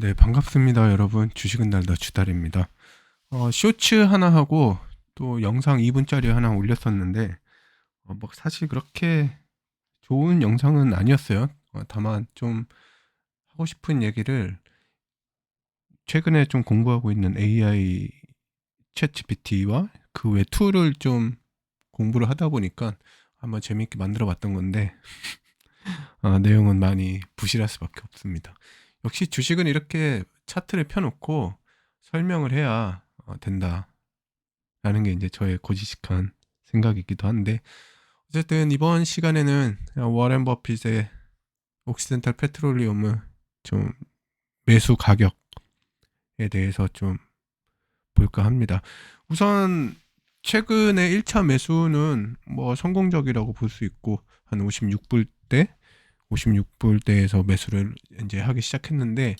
네, 반갑습니다, 여러분. 주식은 날더 주달입니다. 쇼츠 하나 하고 또 영상 2분짜리 하나 올렸었는데, 뭐 사실 그렇게 좋은 영상은 아니었어요. 다만 좀 하고 싶은 얘기를 최근에 좀 공부하고 있는 AI 챗 GPT와 그 외 툴을 좀 공부를 하다 보니까 한번 재밌게 만들어 봤던 건데, 내용은 많이 부실할 수밖에 없습니다. 역시 주식은 이렇게 차트를 펴놓고 설명을 해야 된다라는 게 이제 저의 고지식한 생각이기도 한데, 어쨌든 이번 시간에는 워렌 버핏의 옥시덴탈 페트롤리움을 좀 매수 가격에 대해서 좀 볼까 합니다. 우선 최근에 1차 매수는 뭐 성공적이라고 볼 수 있고, 한 56불대에서 매수를 이제 하기 시작했는데,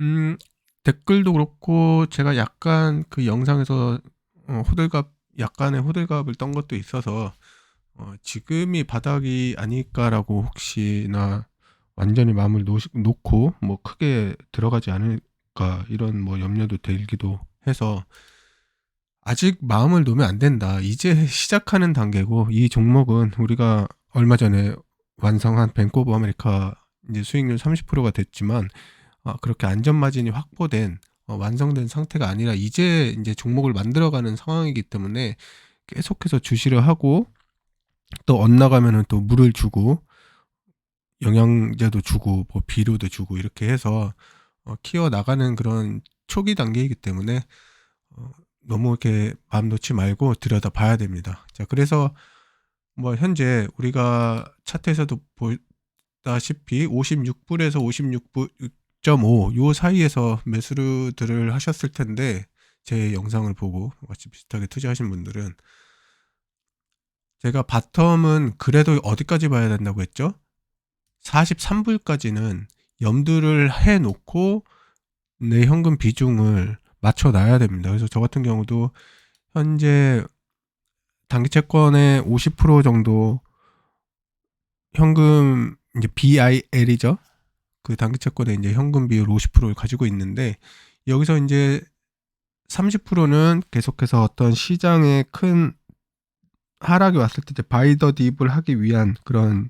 음, 댓글도 그렇고 제가 약간 그 영상에서 호들갑, 약간의 호들갑을 떤 것도 있어서 지금이 바닥이 아닐까라고, 혹시나 완전히 마음을 놓고 뭐 크게 들어가지 않을까 이런 뭐 염려도 들기도 해서, 아직 마음을 놓으면 안 된다. 이제 시작하는 단계고, 이 종목은 우리가 얼마 전에 완성한 뱅크 오브 아메리카 이제 수익률 30%가 됐지만, 그렇게 안전 마진이 확보된 완성된 상태가 아니라 이제 종목을 만들어가는 상황이기 때문에 계속해서 주시를 하고, 또 엇나가면은 또 물을 주고 영양제도 주고 뭐 비료도 주고 이렇게 해서 키워 나가는 그런 초기 단계이기 때문에 너무 이렇게 마음 놓지 말고 들여다 봐야 됩니다. 자, 그래서 뭐 현재 우리가 차트에서도 보다시피 56불에서 56.5 요 사이에서 매수들을 하셨을 텐데, 제 영상을 보고 같이 비슷하게 투자하신 분들은, 제가 바텀은 그래도 어디까지 봐야 된다고 했죠? 43불까지는 염두를 해놓고 내 현금 비중을 맞춰놔야 됩니다. 그래서 저 같은 경우도 현재 단기 채권의 50% 정도 현금, 이제 BIL이죠. 그 단기 채권의 이제 현금 비율 50%를 가지고 있는데, 여기서 이제 30%는 계속해서 어떤 시장의 큰 하락이 왔을 때 이제 바이 더 딥을 하기 위한 그런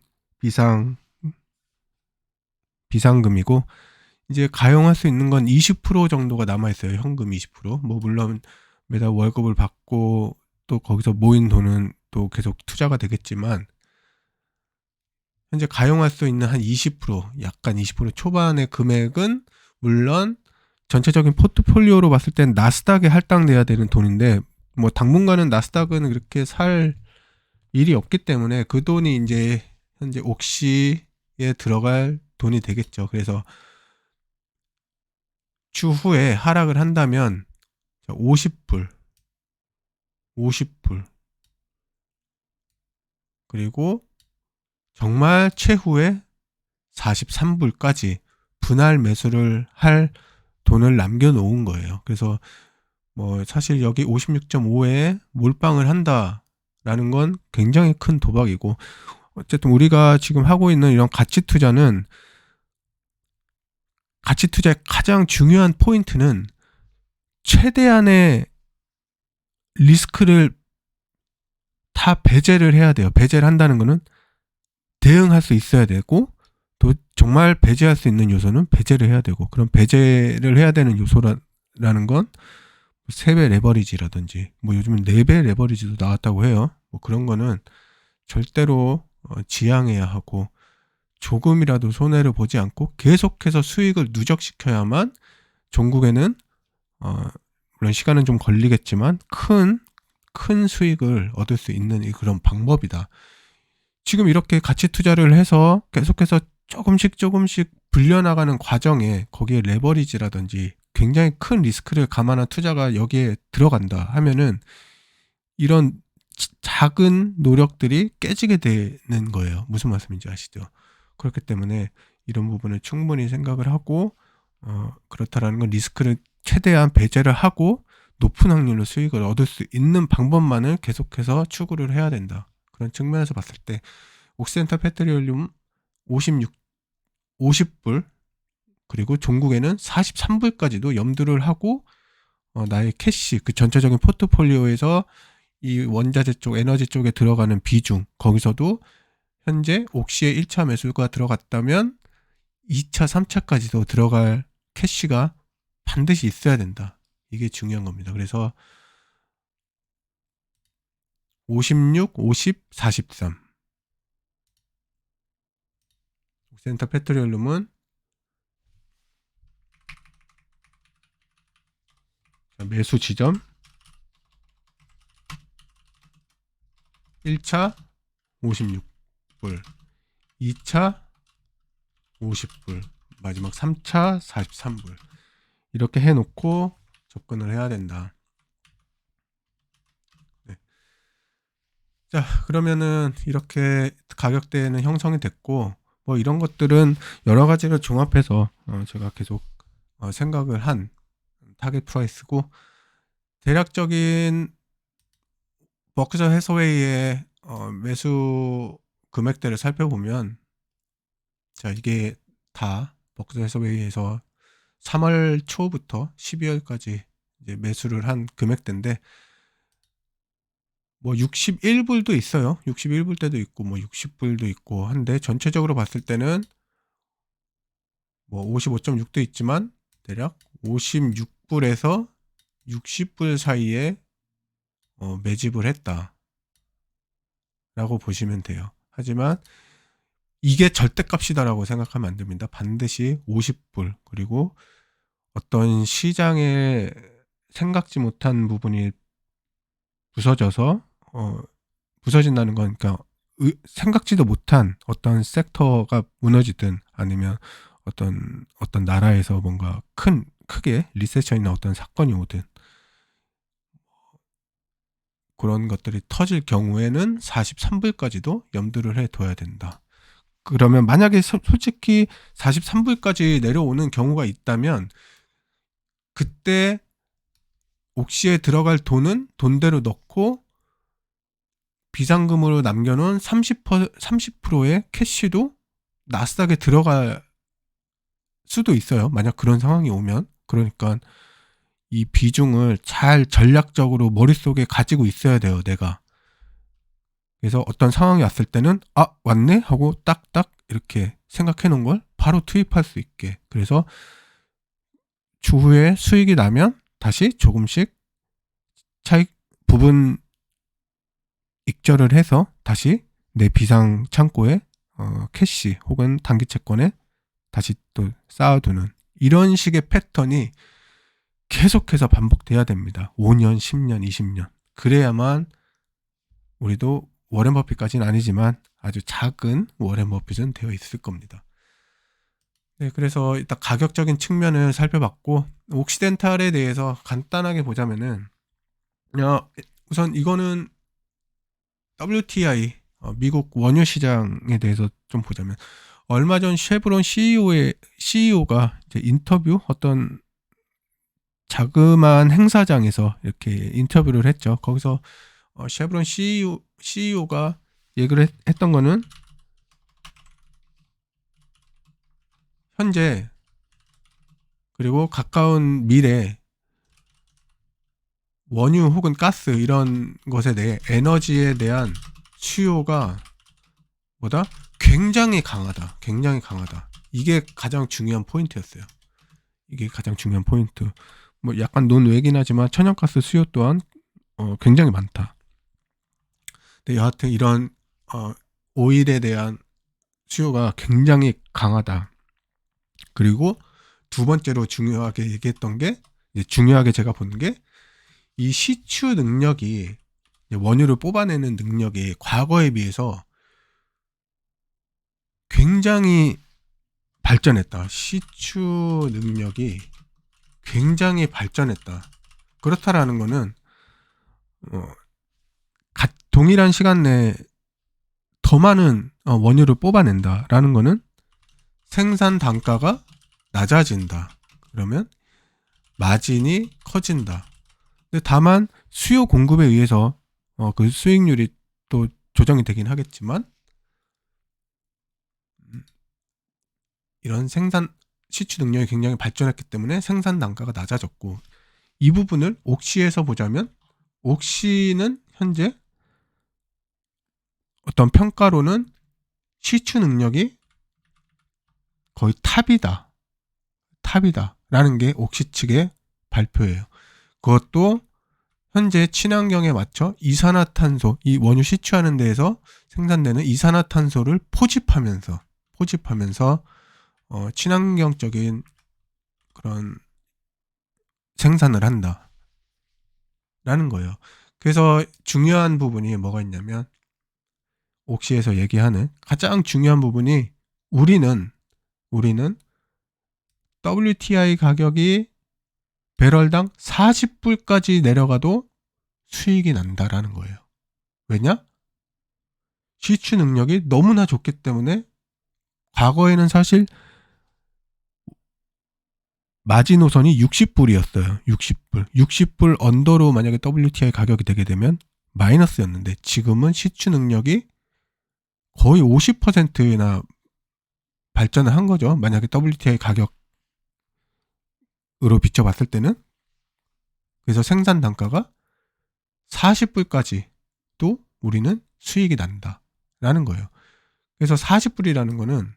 비상금이고, 이제 가용할 수 있는 건 20% 정도가 남아 있어요. 현금 20%. 뭐 물론 매달 월급을 받고 또 거기서 모인 돈은 또 계속 투자가 되겠지만, 현재 가용할 수 있는 한 20%, 약간 20% 초반의 금액은 물론 전체적인 포트폴리오로 봤을 땐 나스닥에 할당돼야 되는 돈인데, 뭐 당분간은 나스닥은 그렇게 살 일이 없기 때문에 그 돈이 이제 현재 옥시에 들어갈 돈이 되겠죠. 그래서 추후에 하락을 한다면 50불, 50불, 그리고 정말 최후에 43불까지 분할 매수를 할 돈을 남겨놓은 거예요. 그래서 뭐 사실 여기 56.5에 몰빵을 한다라는 건 굉장히 큰 도박이고, 어쨌든 우리가 지금 하고 있는 이런 가치 투자의 가장 중요한 포인트는 최대한의 리스크를 다 배제를 해야 돼요. 배제를 한다는 거는 대응할 수 있어야 되고, 또 정말 배제할 수 있는 요소는 배제를 해야 되고, 그런 배제를 해야 되는 요소라는 건 3배 레버리지라든지, 뭐 요즘은 4배 레버리지도 나왔다고 해요. 뭐 그런 거는 절대로 지양해야 하고, 조금이라도 손해를 보지 않고 계속해서 수익을 누적시켜야만 종국에는 물론 시간은 좀 걸리겠지만 큰 수익을 얻을 수 있는 그런 방법이다. 지금 이렇게 가치 투자를 해서 계속해서 조금씩 불려나가는 과정에 거기에 레버리지라든지 굉장히 큰 리스크를 감안한 투자가 여기에 들어간다 하면은, 이런 작은 노력들이 깨지게 되는 거예요. 무슨 말씀인지 아시죠? 그렇기 때문에 이런 부분을 충분히 생각을 하고, 그렇다라는 건 리스크를 최대한 배제를 하고 높은 확률로 수익을 얻을 수 있는 방법만을 계속해서 추구를 해야 된다. 그런 측면에서 봤을 때 옥시덴탈 페트롤리움 50불 그리고 종국에는 43불까지도 염두를 하고 나의 캐시, 그 전체적인 포트폴리오에서 이 원자재 쪽, 에너지 쪽에 들어가는 비중, 거기서도 현재 옥시의 1차 매수가 들어갔다면 2차, 3차까지도 들어갈 캐시가 반드시 있어야 된다. 이게 중요한 겁니다. 그래서 56, 50, 43. 옥시덴탈 페트롤리움은 매수 지점 1차 56불, 2차 50불, 마지막 3차 43불. 이렇게 해놓고 접근을 해야 된다. 네. 자, 그러면은 이렇게 가격대는 형성이 됐고, 뭐 이런 것들은 여러 가지를 종합해서 제가 계속 생각을 한 타겟 프라이스고, 대략적인 버크셔 해서웨이의 매수 금액대를 살펴보면, 자, 이게 다 버크셔 해서웨이에서 3월 초부터 12월까지 이제 매수를 한 금액대인데, 뭐 61불도 있어요. 61불 때도 있고 뭐 60불도 있고 한데, 전체적으로 봤을 때는 뭐 55.6도 있지만 대략 56불에서 60불 사이에 매집을 했다 라고 보시면 돼요. 하지만 이게 절대값이다라고 생각하면 안 됩니다. 반드시 50불, 그리고 어떤 시장에 생각지 못한 부분이 부서져서 부서진다는 건, 그러니까 생각지도 못한 어떤 섹터가 무너지든, 아니면 어떤 나라에서 뭔가 크게 리세션이나 어떤 사건이 오든, 그런 것들이 터질 경우에는 43불까지도 염두를 해둬야 된다. 그러면 만약에 솔직히 43불까지 내려오는 경우가 있다면, 그때 옥시에 들어갈 돈은 돈대로 넣고 비상금으로 남겨놓은 30%의 캐시도 나스닥에 들어갈 수도 있어요. 만약 그런 상황이 오면. 그러니까 이 비중을 잘 전략적으로 머릿속에 가지고 있어야 돼요, 내가. 그래서 어떤 상황이 왔을 때는 왔네? 하고 딱딱 이렇게 생각해 놓은 걸 바로 투입할 수 있게. 그래서 추후에 수익이 나면 다시 조금씩 차익 부분 익절을 해서 다시 내 비상 창고에 캐시 혹은 단기 채권에 다시 또 쌓아두는, 이런 식의 패턴이 계속해서 반복돼야 됩니다. 5년, 10년, 20년. 그래야만 우리도 워렌 버핏까지는 아니지만 아주 작은 워렌 버핏은 되어 있을 겁니다. 네, 그래서 일단 가격적인 측면을 살펴봤고, 옥시덴탈에 대해서 간단하게 보자면은, 우선 이거는 WTI, 미국 원유 시장에 대해서 좀 보자면, 얼마 전 쉐브론 CEO가 이제 인터뷰, 어떤 자그마한 행사장에서 이렇게 인터뷰를 했죠. 거기서 쉐브론 CEO가 얘기를 했던 거는, 현재 그리고 가까운 미래 원유 혹은 가스 이런 것에 대해, 에너지에 대한 수요가 굉장히 강하다. 굉장히 강하다. 이게 가장 중요한 포인트였어요. 이게 가장 중요한 포인트. 뭐 약간 논외긴 하지만 천연가스 수요 또한 굉장히 많다. 근데 여하튼 이런 오일에 대한 수요가 굉장히 강하다. 그리고 두 번째로 중요하게 얘기했던 게, 중요하게 제가 본 게, 이 시추 능력이, 원유를 뽑아내는 능력이 과거에 비해서 굉장히 발전했다. 시추 능력이 굉장히 발전했다. 그렇다라는 거는 동일한 시간 내에 더 많은 원유를 뽑아낸다라는 거는 생산 단가가 낮아진다. 그러면 마진이 커진다. 근데 다만 수요 공급에 의해서 그 수익률이 또 조정이 되긴 하겠지만, 이런 시추 능력이 굉장히 발전했기 때문에 생산 단가가 낮아졌고, 이 부분을 옥시에서 보자면 옥시는 현재 어떤 평가로는 시추 능력이 거의 탑이다 라는 게 옥시 측의 발표예요. 그것도 현재 친환경에 맞춰 이산화탄소, 이 원유 시추하는 데에서 생산되는 이산화탄소를 포집하면서 친환경적인 그런 생산을 한다라는 거예요. 그래서 중요한 부분이 뭐가 있냐면, 옥시에서 얘기하는 가장 중요한 부분이, 우리는 WTI 가격이 배럴당 40불까지 내려가도 수익이 난다라는 거예요. 왜냐? 시추 능력이 너무나 좋기 때문에. 과거에는 사실 마지노선이 60불이었어요. 60불 언더로 만약에 WTI 가격이 되게 되면 마이너스였는데, 지금은 시추 능력이 거의 50%나 발전을 한 거죠. 만약에 WTI 가격으로 비춰봤을 때는. 그래서 생산 단가가 40불까지도 우리는 수익이 난다라는 거예요. 그래서 40불이라는 거는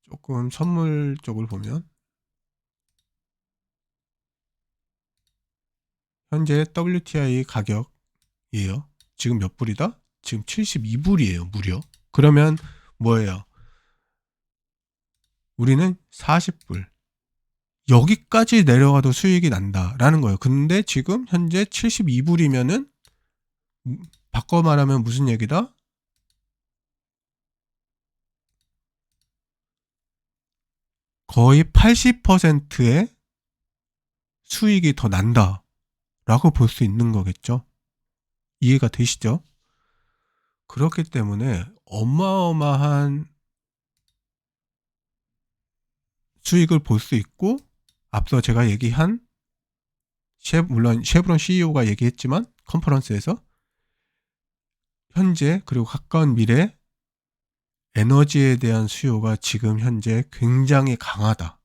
조금 선물 쪽을 보면, 현재 WTI 가격이에요. 지금 몇 불이다? 지금 72불이에요. 무려. 그러면 뭐예요? 우리는 40불. 여기까지 내려가도 수익이 난다라는 거예요. 근데 지금 현재 72불이면은 바꿔 말하면 무슨 얘기다? 거의 80%의 수익이 더 난다라고 볼 수 있는 거겠죠. 이해가 되시죠? 그렇기 때문에 어마어마한 수익을 볼 수 있고, 앞서 제가 얘기한 물론 쉐브론 CEO가 얘기했지만 컨퍼런스에서, 현재 그리고 가까운 미래 에너지에 대한 수요가 지금 현재 굉장히 강하다.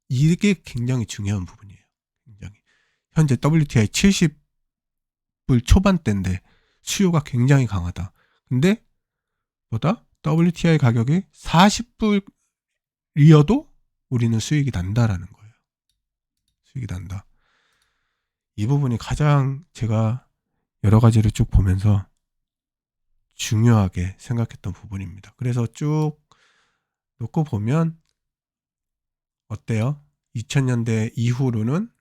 이게 굉장히 중요한 부분이에요. 굉장히. 현재 WTI 70불 초반대인데 수요가 굉장히 강하다. 근데 보다 WTI 가격이 40불이어도 우리는 수익이 난다라는 거예요. 수익이 난다. 이 부분이 가장 제가 여러 가지를 쭉 보면서 중요하게 생각했던 부분입니다. 그래서 쭉 놓고 보면 어때요? 2000년대 이후로는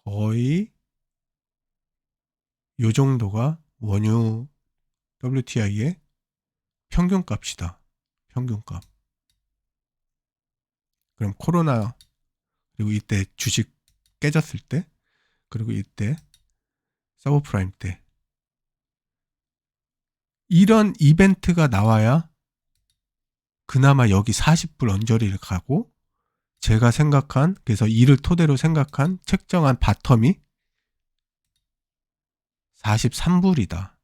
거의 요 정도가 원유 WTI의 평균값이다. 평균값. 그럼 코로나, 그리고 이때 주식 깨졌을 때, 그리고 이때 서브프라임 때, 이런 이벤트가 나와야 그나마 여기 40불 언저리를 가고, 제가 생각한, 그래서 이를 토대로 생각한 책정한 바텀이 43불이다.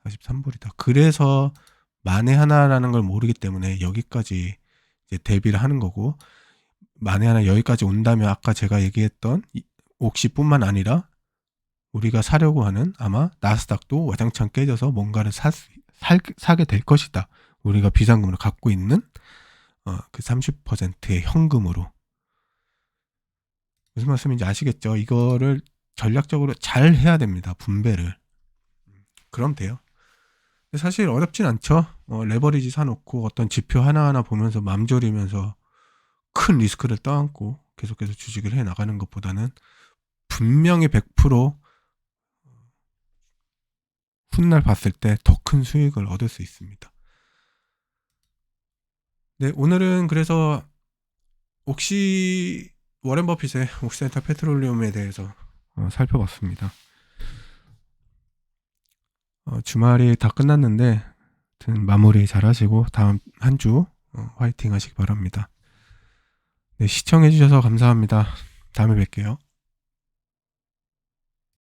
43불이다. 그래서 만에 하나라는 걸 모르기 때문에 여기까지 이제 대비를 하는 거고, 만에 하나 여기까지 온다면 아까 제가 얘기했던 옥시뿐만 아니라 우리가 사려고 하는 아마 나스닥도 와장창 깨져서 뭔가를 사게 될 것이다. 우리가 비상금을 갖고 있는 그 30%의 현금으로. 무슨 말씀인지 아시겠죠? 이거를 전략적으로 잘 해야 됩니다. 분배를. 그럼 돼요. 사실 어렵진 않죠. 레버리지 사놓고 어떤 지표 하나하나 보면서 맘 졸이면서 큰 리스크를 떠안고 계속해서 주식을 해 나가는 것보다는 분명히 100% 훗날 봤을 때 더 큰 수익을 얻을 수 있습니다. 네, 오늘은 그래서 워렌 버핏의 옥시덴탈 페트롤리움에 대해서 살펴봤습니다. 주말이 다 끝났는데 마무리 잘 하시고 다음 한 주 화이팅 하시기 바랍니다. 네, 시청해 주셔서 감사합니다. 다음에 뵐게요.